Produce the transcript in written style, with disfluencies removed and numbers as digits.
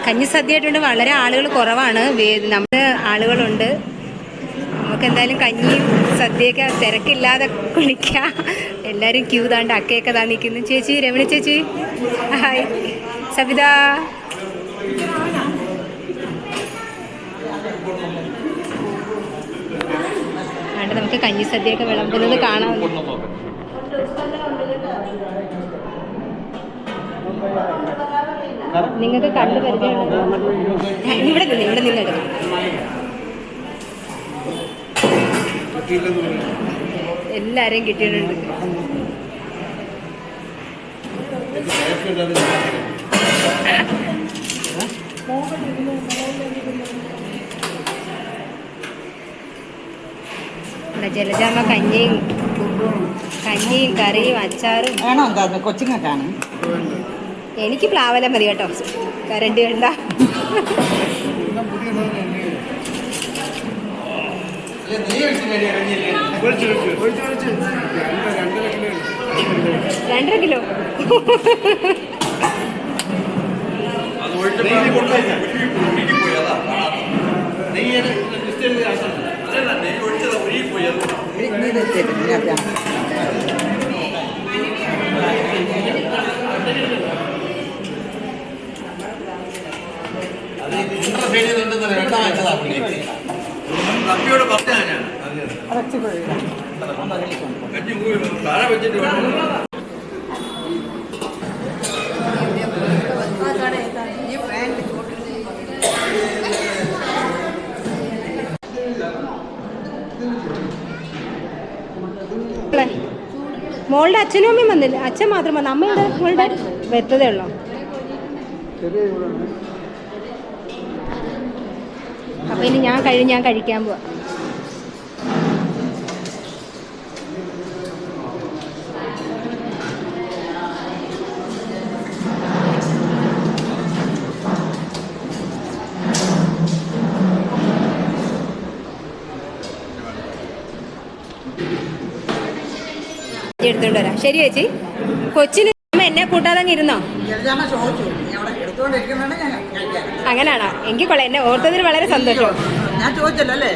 കഞ്ഞി സദ്യ ആയിട്ടുണ്ട്. വളരെ ആളുകൾ കുറവാണ്, നമ്മുടെ ആളുകളുണ്ട്. നമുക്ക് എന്തായാലും കഞ്ഞിയും സദ്യയൊക്കെ തിരക്കില്ലാതെ കുളിക്കാം. എല്ലാവരും ക്യൂ താണ്ട് അക്കയൊക്കെ താ നിൽക്കുന്നു. ചേച്ചി രമണി ചേച്ചി, ഹായ്. സബിത, ആണ്ട് നമുക്ക് കഞ്ഞി സദ്യയൊക്കെ വിളമ്പുന്നത് കാണാം. നിങ്ങൾക്ക് കണ്ടു പരിചയമുള്ളത് ഇവിടെ നിന്നെടുക്കാം. എല്ലാരെയും കിട്ടിയിട്ടുണ്ട്. ജലജാമ്മ കഞ്ഞിയും കറിയും അച്ചാറും കൊച്ചിങ്ങക്കാണ്. എനിക്ക് പ്ലാവല മതി കേട്ടോ, കരണ്ട് വേണ്ട. രണ്ടര കിലോ മോളുടെ അച്ഛനും അമ്മയും വന്നില്ല. അച്ഛൻ മാത്രം വന്നു, അമ്മയുടെ മോളുടെ വരുത്തതേ ഉള്ളൂ. അപ്പൊ ഇനി ഞാൻ കഴിക്കാൻ പോവാ. എടുത്തോണ്ട് വരാം. ശരി ചേച്ചി. കൊച്ചിന് എന്നെ കൂട്ടാതെ ഇരുന്നോ? അങ്ങനാണോ? എങ്കിൽ കൊള്ളാം. എന്നെ ഓർത്തതിന് വളരെ സന്തോഷം. ഞാൻ ചോദിച്ചല്ലേ.